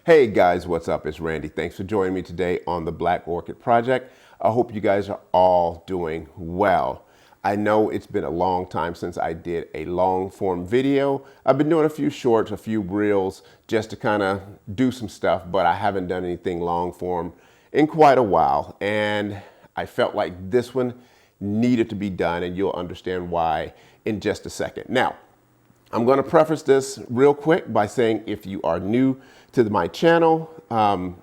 Hey guys, what's up? It's Randy. Thanks for joining me today on the Black Orchid Project. I hope you guys are all doing well. I know it's been a long time since I did a long form video. I've been doing a few shorts, a few reels, just to kind of do some stuff, but I haven't done anything long form in quite a while. And I felt like this one needed to be done, and you'll understand why in just a second. Now, I'm going to preface this real quick by saying if you are new to my channel and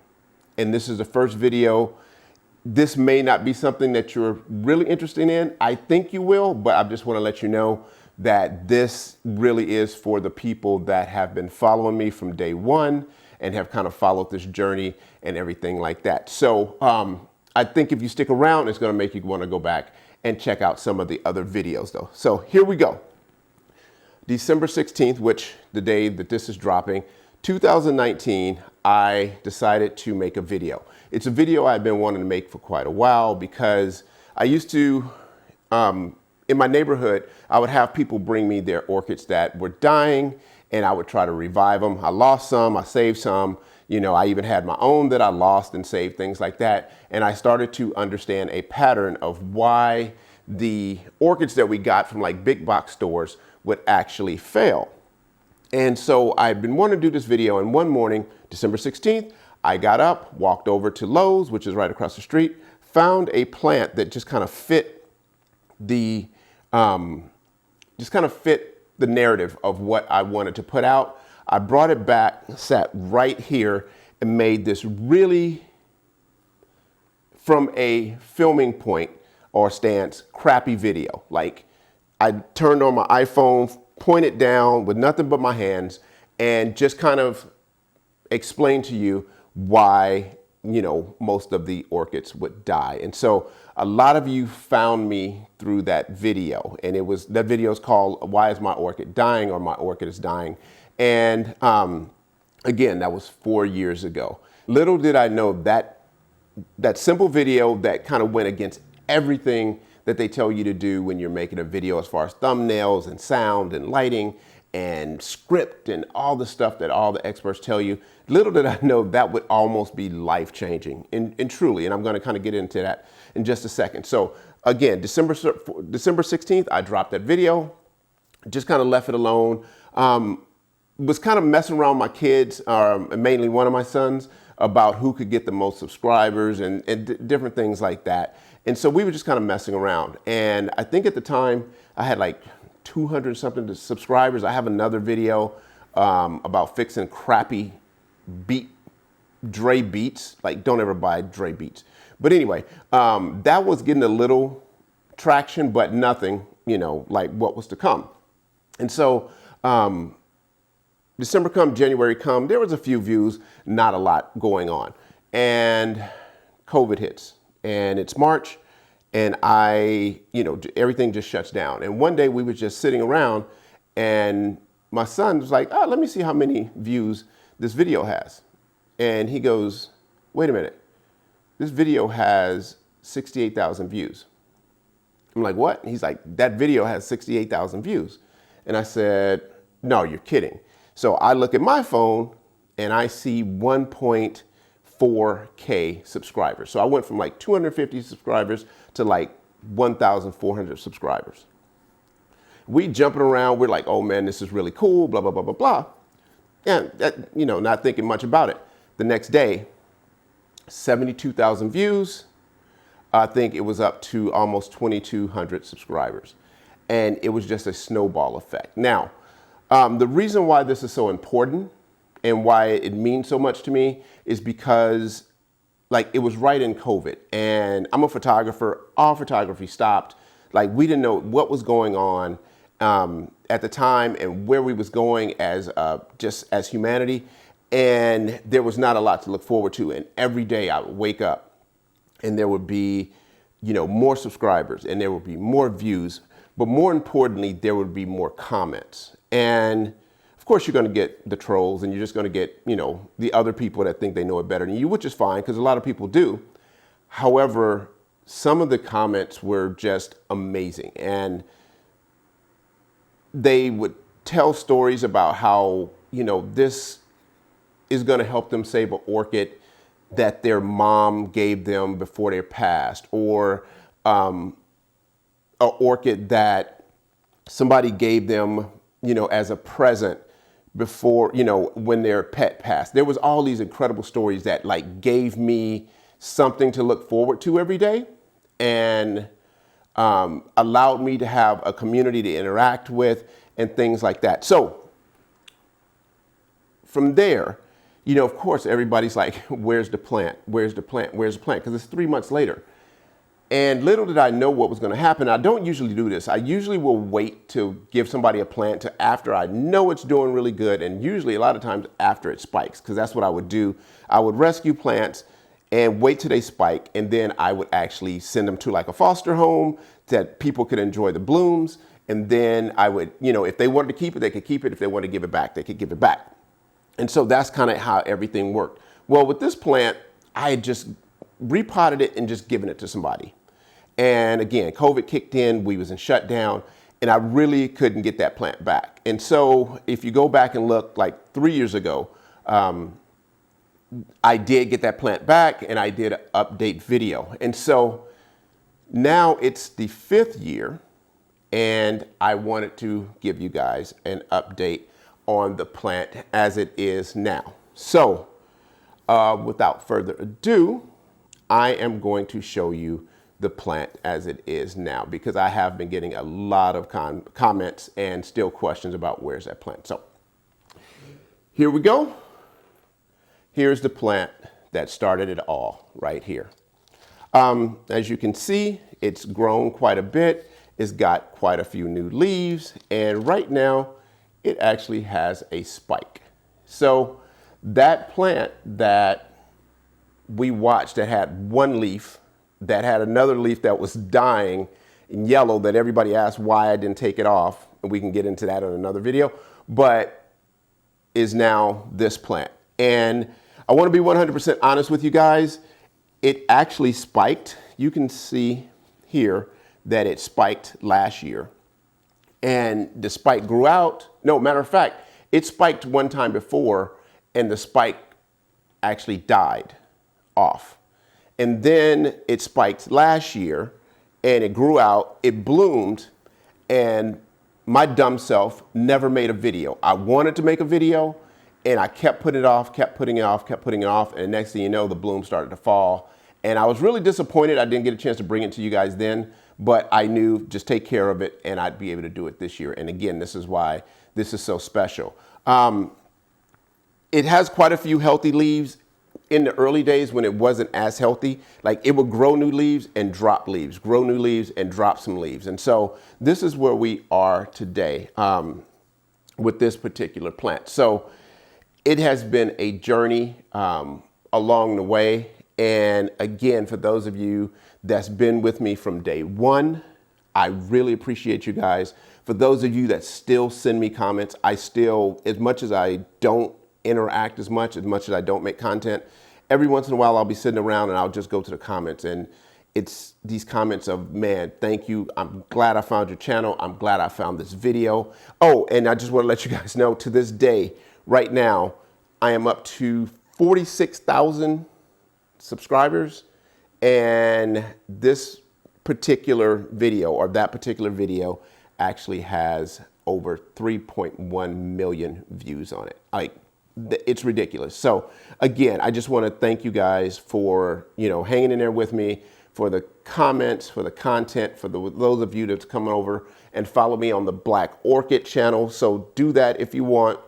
this is the first video, this may not be something that you're really interested in. I think you will, but I just want to let you know that this really is for the people that have been following me from day one and have kind of followed this journey and everything like that. So I think if you stick around, it's going to make you want to go back and check out some of the other videos though. So here we go. December 16th, which the day that this is dropping, 2019, I decided to make a video. It's a video I've been wanting to make for quite a while because I used to, in my neighborhood, I would have people bring me their orchids that were dying and I would try to revive them. I lost some, I saved some, you know, I even had my own that I lost and saved, things like that. And I started to understand a pattern of why the orchids that we got from like big box stores would actually fail. And so I've been wanting to do this video, and one morning, December 16th, I got up, walked over to Lowe's, which is right across the street, found a plant that just kind of fit the narrative of what I wanted to put out. I brought it back, sat right here, and made this really, from a filming point or stance, crappy video. Like, I turned on my iPhone, pointed down with nothing but my hands, and just kind of explain to you why, you know, most of the orchids would die. And so a lot of you found me through that video, and that video is called "Why Is My Orchid Dying?" or "My Orchid is Dying." And again, that was 4 years ago. Little did I know that simple video that kind of went against everything that they tell you to do when you're making a video, as far as thumbnails and sound and lighting and script and all the stuff that all the experts tell you. Little did I know that would almost be life-changing, and truly, and I'm going to kind of get into that in just a second. So again, December 16th, I dropped that video, just kind of left it alone. Was kind of messing around with my kids, mainly one of my sons, about who could get the most subscribers and different things like that. And so we were just kind of messing around. And I think at the time I had like 200 something subscribers. I have another video about fixing crappy Dre beats. Like, don't ever buy Dre beats. But anyway, that was getting a little traction, but nothing, you know, like what was to come. And so December come, January come, there was a few views, not a lot going on. And COVID hits. And it's March, and everything just shuts down. And one day we were just sitting around, and my son was like, "Oh, let me see how many views this video has." And he goes, "Wait a minute, this video has 68,000 views." I'm like, "What?" And he's like, "That video has 68,000 views." And I said, "No, you're kidding." So I look at my phone, and I see 1.4K subscribers. So I went from like 250 subscribers to like 1,400 subscribers. We jumping around. We're like, "Oh man, this is really cool, blah, blah, blah, blah, blah." And not thinking much about it. The next day, 72,000 views. I think it was up to almost 2,200 subscribers. And it was just a snowball effect. Now, the reason why this is so important and why it means so much to me is because, like, it was right in COVID, and I'm a photographer. All photography stopped. Like, we didn't know what was going on at the time and where we was going just as humanity, and there was not a lot to look forward to. And every day I would wake up, and there would be, more subscribers, and there would be more views, but more importantly, there would be more comments. And of course, you're going to get the trolls, and you're just going to get, the other people that think they know it better than you, which is fine because a lot of people do. However, some of the comments were just amazing, and they would tell stories about how, this is going to help them save an orchid that their mom gave them before they passed, or an orchid that somebody gave them, you know, as a present before, you know, when their pet passed. There was all these incredible stories that like gave me something to look forward to every day, and allowed me to have a community to interact with and things like that. So from there, you know, of course, everybody's like, where's the plant? Where's the plant? Where's the plant? Because it's 3 months later. And little did I know what was going to happen. I don't usually do this. I usually will wait to give somebody a plant to after I know it's doing really good, and usually a lot of times after it spikes, because that's what I would do. I would rescue plants and wait till they spike, and then I would actually send them to like a foster home that people could enjoy the blooms. And then I would, you know, if they wanted to keep it, they could keep it. If they wanted to give it back, they could give it back. And so that's kind of how everything worked. Well, with this plant, I had just repotted it and just given it to somebody. And again, COVID kicked in, we was in shutdown, and I really couldn't get that plant back. And so if you go back and look like 3 years ago, I did get that plant back, and I did an update video. And so now it's the 5th year, and I wanted to give you guys an update on the plant as it is now. So without further ado, I am going to show you the plant as it is now, because I have been getting a lot of comments and still questions about where's that plant. So here we go. Here's the plant that started it all right here. As you can see, it's grown quite a bit. It's got quite a few new leaves, and right now it actually has a spike. So that plant that we watched that had one leaf, that had another leaf that was dying in yellow, that everybody asked why I didn't take it off, and we can get into that in another video, but is now this plant. And I want to be 100% honest with you guys. It actually spiked. You can see here that it spiked last year, and the spike grew out. No, matter of fact, it spiked one time before, and the spike actually died off. And then it spiked last year, and it grew out, it bloomed, and my dumb self never made a video. I wanted to make a video, and I kept putting it off, kept putting it off, kept putting it off, and next thing you know, the bloom started to fall. And I was really disappointed I didn't get a chance to bring it to you guys then, but I knew just take care of it, and I'd be able to do it this year. And again, this is why this is so special. It has quite a few healthy leaves. In the early days when it wasn't as healthy, like it would grow new leaves and drop leaves, grow new leaves and drop some leaves. And so this is where we are today with this particular plant. So it has been a journey along the way. And again, for those of you that's been with me from day one, I really appreciate you guys. For those of you that still send me comments, I still, as much as I don't interact as much as I don't make content, every once in a while I'll be sitting around and I'll just go to the comments, and it's these comments of, man, thank you. I'm glad I found your channel. I'm glad I found this video. Oh, and I just want to let you guys know, to this day, right now, I am up to 46,000 subscribers, and this particular video, or that particular video, actually has over 3.1 million views on it. Like, it's ridiculous. So again, I just want to thank you guys for, you know, hanging in there with me, for the comments, for the content, for those of you that's coming over and follow me on the Black Orchid channel. So do that if you want,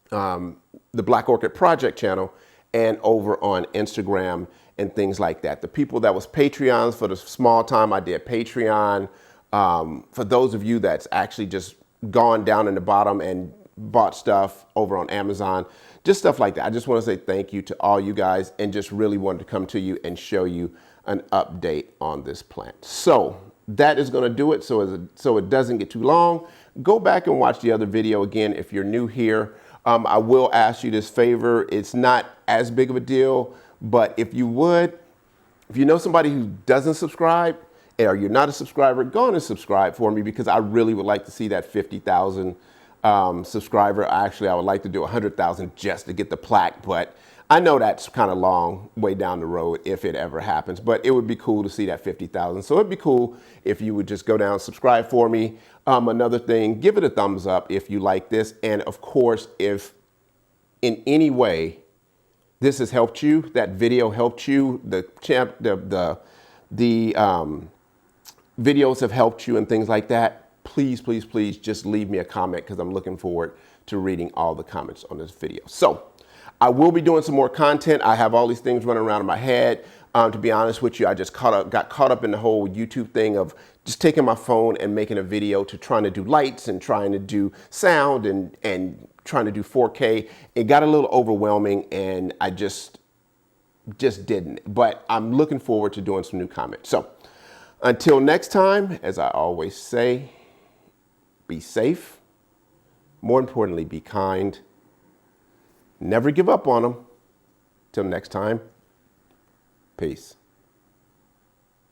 the Black Orchid Project channel, and over on Instagram and things like that. The people that was Patreons, for the small time I did Patreon, for those of you that's actually just gone down in the bottom and bought stuff over on Amazon, just stuff like that. I just want to say thank you to all you guys, and just really wanted to come to you and show you an update on this plant. So that is going to do it. So it doesn't get too long. Go back and watch the other video again if you're new here. I will ask you this favor. It's not as big of a deal, but if you know somebody who doesn't subscribe, or you're not a subscriber, go on and subscribe for me, because I really would like to see that 50,000 subscriber. Actually, I would like to do 100,000 just to get the plaque, but I know that's kind of long way down the road if it ever happens, but it would be cool to see that 50,000. So it'd be cool if you would just go down and subscribe for me. Another thing, give it a thumbs up if you like this. And of course, if in any way this has helped you, that video helped you, the videos have helped you and things like that, please, please, please just leave me a comment because I'm looking forward to reading all the comments on this video. So I will be doing some more content. I have all these things running around in my head. To be honest with you, I just got caught up in the whole YouTube thing of just taking my phone and making a video to trying to do lights and trying to do sound and trying to do 4K. It got a little overwhelming and I just didn't. But I'm looking forward to doing some new comments. So until next time, as I always say, be safe. More importantly, be kind. Never give up on them. Till next time, peace.